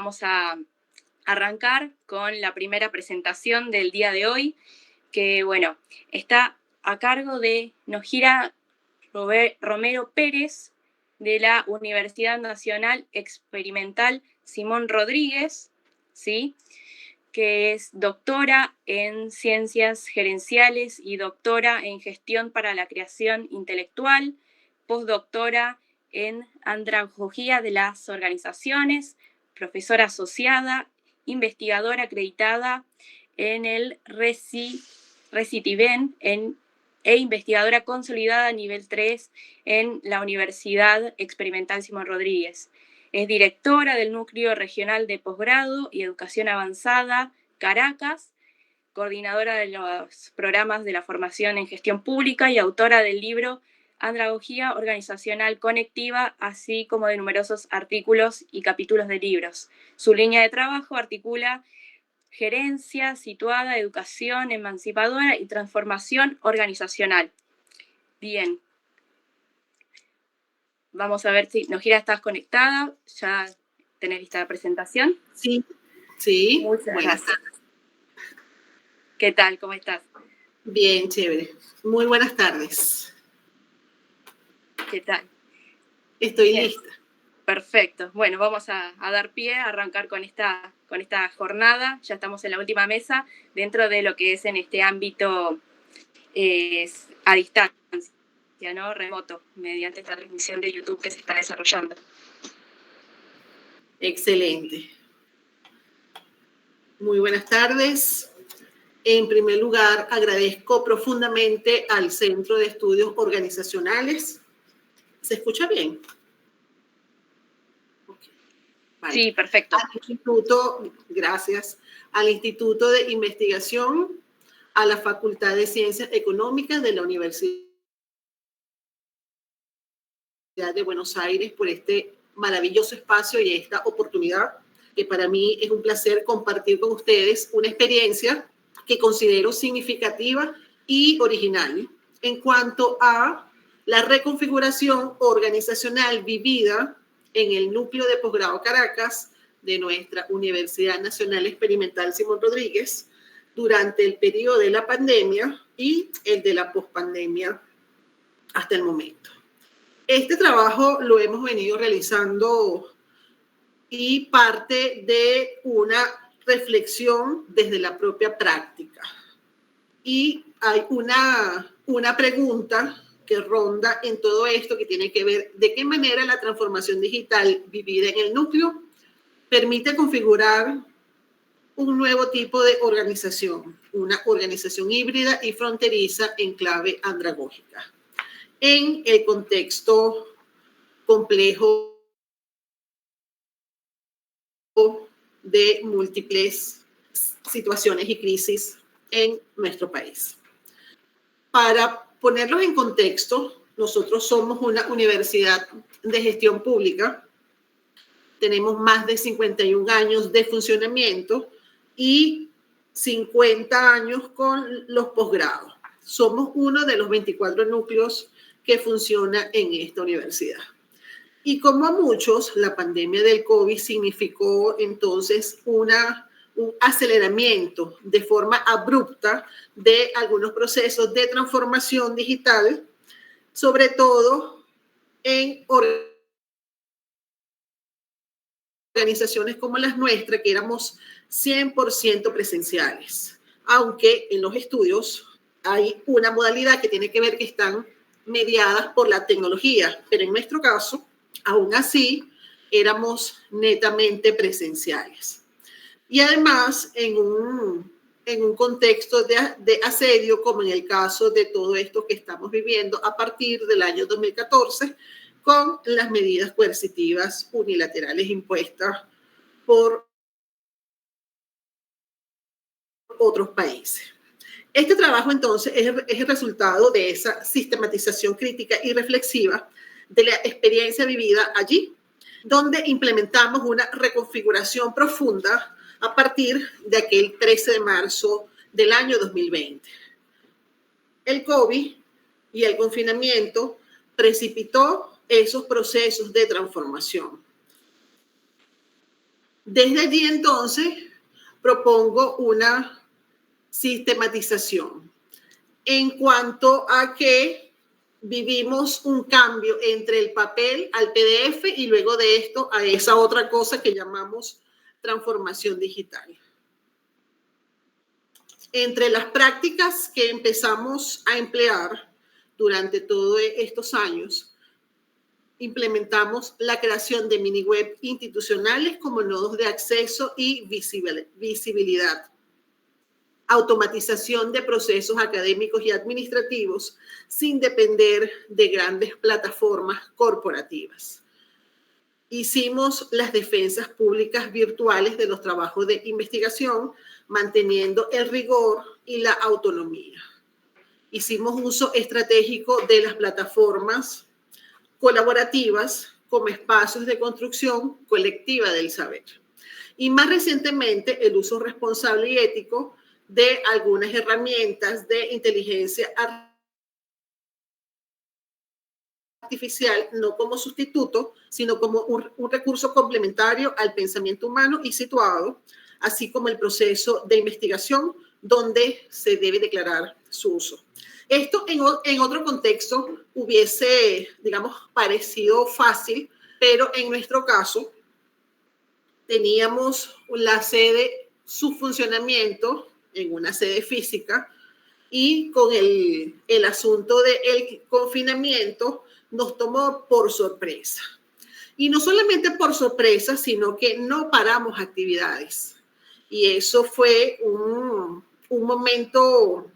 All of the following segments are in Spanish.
vamos a arrancar con la primera presentación del día de hoy, que bueno, está a cargo de Nojira Romero Pérez, de la Universidad Nacional Experimental Simón Rodríguez, ¿sí?, que es doctora en Ciencias Gerenciales y doctora en Gestión para la Creación Intelectual, postdoctora en Andragogía de las Organizaciones, profesora asociada, investigadora acreditada en el RECITIVEN e investigadora consolidada a nivel 3 en la Universidad Experimental Simón Rodríguez. Es directora del Núcleo Regional de Posgrado y Educación Avanzada, Caracas, coordinadora de los programas de la formación en gestión pública y autora del libro Andragogía Organizacional Conectiva, así como de numerosos artículos y capítulos de libros. Su línea de trabajo articula gerencia situada, educación emancipadora y transformación organizacional. Bien. Vamos a ver si, Nojira, estás conectada. ¿Ya tenés lista la presentación? Sí. Muchas gracias. ¿Qué tal? ¿Cómo estás? Bien, chévere. Muy buenas tardes. ¿Qué tal? Estoy lista. Perfecto. Bueno, vamos a dar pie, a arrancar con esta jornada. Ya estamos en la última mesa dentro de lo que es en este ámbito a distancia, ¿no? Remoto, mediante esta transmisión de YouTube que se está desarrollando. Excelente. Muy buenas tardes. En primer lugar, agradezco profundamente al Centro de Estudios Organizacionales. ¿Se escucha bien? Okay. Vale. Sí, perfecto. Gracias. Al Instituto de Investigación, a la Facultad de Ciencias Económicas de la Universidad de Buenos Aires por este maravilloso espacio y esta oportunidad, que para mí es un placer compartir con ustedes una experiencia que considero significativa y original en cuanto a la reconfiguración organizacional vivida en el núcleo de posgrado Caracas de nuestra Universidad Nacional Experimental Simón Rodríguez durante el periodo de la pandemia y el de la pospandemia hasta el momento. Este trabajo lo hemos venido realizando y parte de una reflexión desde la propia práctica. Y hay una pregunta que ronda en todo esto que tiene que ver de qué manera la transformación digital vivida en el núcleo permite configurar un nuevo tipo de organización, una organización híbrida y fronteriza en clave andragógica, en el contexto complejo de múltiples situaciones y crisis en nuestro país. Para ponerlos en contexto, nosotros somos una universidad de gestión pública, tenemos más de 51 años de funcionamiento y 50 años con los posgrados. Somos uno de los 24 núcleos que funciona en esta universidad. Y como a muchos, la pandemia del COVID significó entonces un aceleramiento de forma abrupta de algunos procesos de transformación digital, sobre todo en organizaciones como las nuestras, que éramos 100% presenciales, aunque en los estudios hay una modalidad que tiene que ver que están mediadas por la tecnología, pero en nuestro caso, aún así, éramos netamente presenciales. Y además, en un contexto de asedio, como en el caso de todo esto que estamos viviendo a partir del año 2014, con las medidas coercitivas unilaterales impuestas por otros países. Este trabajo, entonces, es el resultado de esa sistematización crítica y reflexiva de la experiencia vivida allí, donde implementamos una reconfiguración profunda a partir de aquel 13 de marzo del año 2020. El COVID y el confinamiento precipitó esos procesos de transformación. Desde allí entonces propongo una sistematización en cuanto a que vivimos un cambio entre el papel al PDF y luego de esto a esa otra cosa que llamamos transformación digital. Entre las prácticas que empezamos a emplear durante todos estos años, implementamos la creación de mini web institucionales como nodos de acceso y visibilidad, automatización de procesos académicos y administrativos sin depender de grandes plataformas corporativas. Hicimos las defensas públicas virtuales de los trabajos de investigación, manteniendo el rigor y la autonomía. Hicimos uso estratégico de las plataformas colaborativas como espacios de construcción colectiva del saber. Y más recientemente, el uso responsable y ético de algunas herramientas de inteligencia artificial, no como sustituto, sino como un recurso complementario al pensamiento humano y situado, así como el proceso de investigación donde se debe declarar su uso. Esto en otro contexto hubiese, digamos, parecido fácil, pero en nuestro caso teníamos la sede, su funcionamiento en una sede física, y con el asunto del confinamiento nos tomó por sorpresa. Y no solamente por sorpresa, sino que no paramos actividades. Y eso fue un momento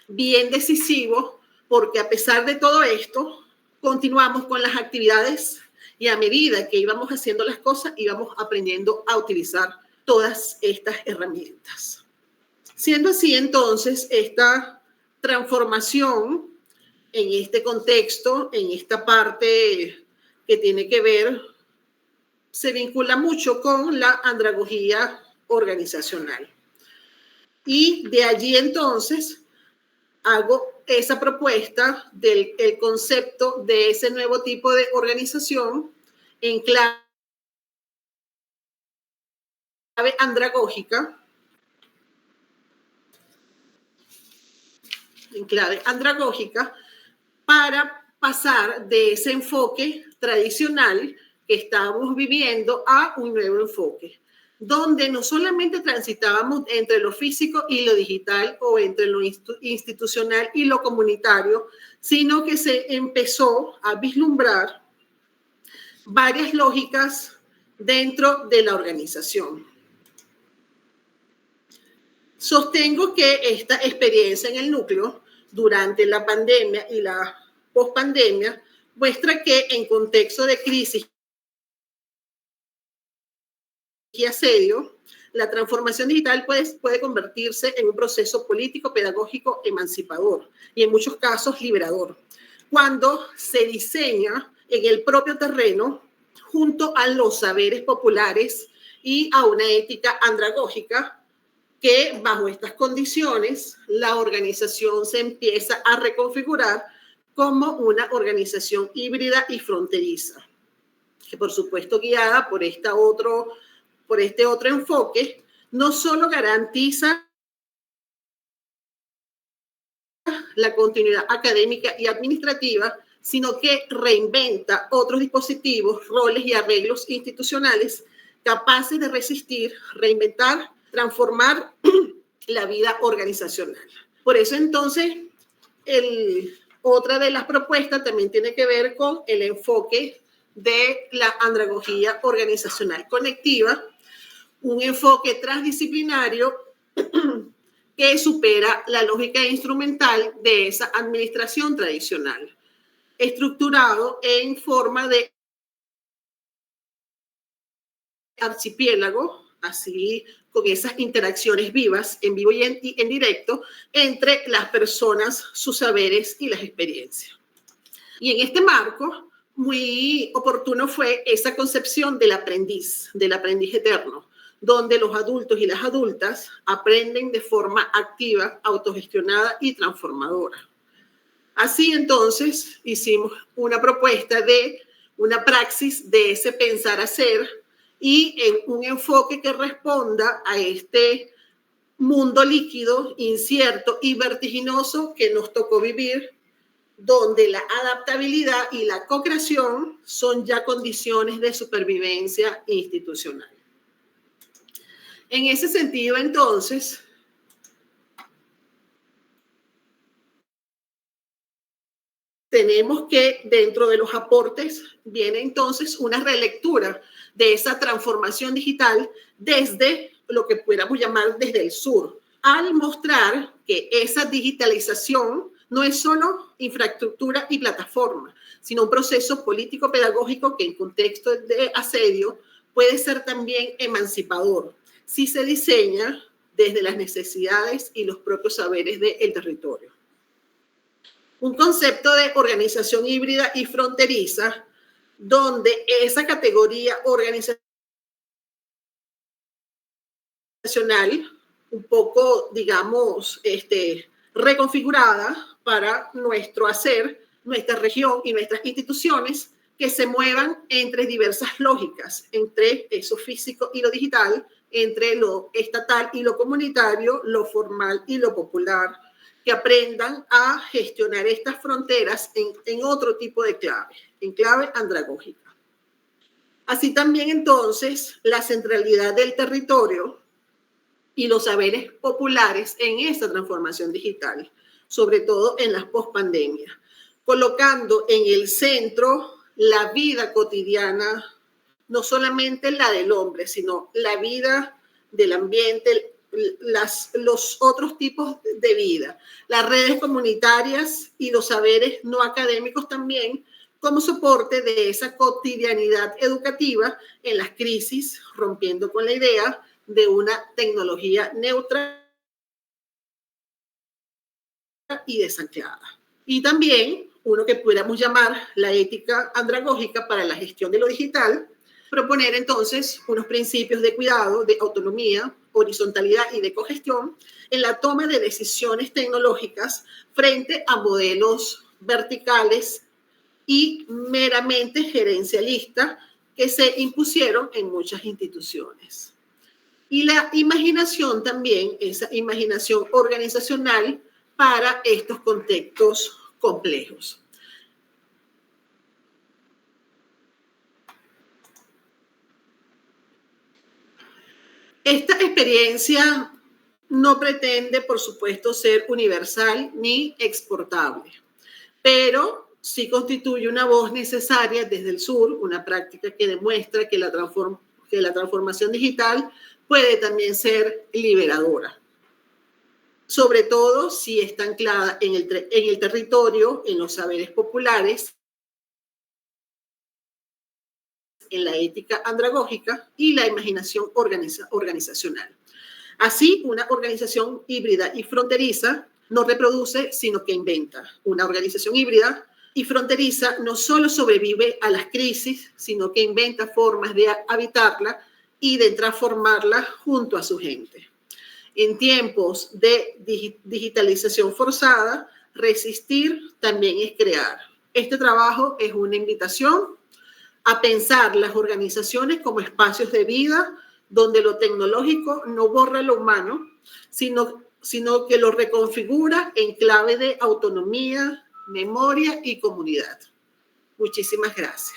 bien decisivo, porque a pesar de todo esto, continuamos con las actividades y a medida que íbamos haciendo las cosas, íbamos aprendiendo a utilizar todas estas herramientas. Siendo así, entonces, esta transformación en este contexto, en esta parte que tiene que ver, se vincula mucho con la andragogía organizacional. Y de allí, entonces, hago esa propuesta del concepto de ese nuevo tipo de organización en clave andragógica, para pasar de ese enfoque tradicional que estábamos viviendo a un nuevo enfoque, donde no solamente transitábamos entre lo físico y lo digital o entre lo institucional y lo comunitario, sino que se empezó a vislumbrar varias lógicas dentro de la organización. Sostengo que esta experiencia en el núcleo durante la pandemia y la pospandemia muestra que en contexto de crisis y asedio, la transformación digital puede convertirse en un proceso político, pedagógico, emancipador y en muchos casos liberador, cuando se diseña en el propio terreno junto a los saberes populares y a una ética andragógica, que bajo estas condiciones la organización se empieza a reconfigurar como una organización híbrida y fronteriza, que por supuesto guiada por este otro enfoque, no solo garantiza la continuidad académica y administrativa, sino que reinventa otros dispositivos, roles y arreglos institucionales capaces de resistir, reinventar, transformar la vida organizacional. Por eso entonces, otra de las propuestas también tiene que ver con el enfoque de la andragogía organizacional conectiva, un enfoque transdisciplinario que supera la lógica instrumental de esa administración tradicional, estructurado en forma de archipiélago, así con esas interacciones vivas, en vivo y en directo, entre las personas, sus saberes y las experiencias. Y en este marco, muy oportuno fue esa concepción del aprendiz eterno, donde los adultos y las adultas aprenden de forma activa, autogestionada y transformadora. Así entonces hicimos una propuesta de una praxis de ese pensar hacer y en un enfoque que responda a este mundo líquido, incierto y vertiginoso que nos tocó vivir, donde la adaptabilidad y la co-creación son ya condiciones de supervivencia institucional. En ese sentido, entonces, tenemos que dentro de los aportes viene entonces una relectura de esa transformación digital desde lo que pudiéramos llamar desde el sur, al mostrar que esa digitalización no es solo infraestructura y plataforma, sino un proceso político-pedagógico que en contexto de asedio puede ser también emancipador si se diseña desde las necesidades y los propios saberes del territorio. Un concepto de organización híbrida y fronteriza, donde esa categoría organizacional, un poco, digamos, reconfigurada para nuestro hacer, nuestra región y nuestras instituciones que se muevan entre diversas lógicas, entre eso físico y lo digital, entre lo estatal y lo comunitario, lo formal y lo popular, que aprendan a gestionar estas fronteras en otro tipo de clave, en clave andragógica. Así también entonces la centralidad del territorio y los saberes populares en esta transformación digital, sobre todo en las pospandemias, colocando en el centro la vida cotidiana, no solamente la del hombre, sino la vida del ambiente, los otros tipos de vida, las redes comunitarias y los saberes no académicos también como soporte de esa cotidianidad educativa en las crisis, rompiendo con la idea de una tecnología neutra y desanclada. Y también uno que pudiéramos llamar la ética andragógica para la gestión de lo digital, proponer entonces unos principios de cuidado, de autonomía, horizontalidad y de cogestión en la toma de decisiones tecnológicas frente a modelos verticales y meramente gerencialistas que se impusieron en muchas instituciones. Y la imaginación también, esa imaginación organizacional para estos contextos complejos. Esta experiencia no pretende, por supuesto, ser universal ni exportable, pero sí constituye una voz necesaria desde el sur, una práctica que demuestra que la transformación digital puede también ser liberadora, sobre todo si está anclada en el territorio, en los saberes populares, en la ética andragógica y la imaginación organizacional. Así, una organización híbrida y fronteriza no reproduce, sino que inventa. Una organización híbrida y fronteriza no solo sobrevive a las crisis, sino que inventa formas de habitarla y de transformarla junto a su gente. En tiempos de digitalización forzada, resistir también es crear. Este trabajo es una invitación a pensar las organizaciones como espacios de vida donde lo tecnológico no borra lo humano, sino que lo reconfigura en clave de autonomía, memoria y comunidad. Muchísimas gracias.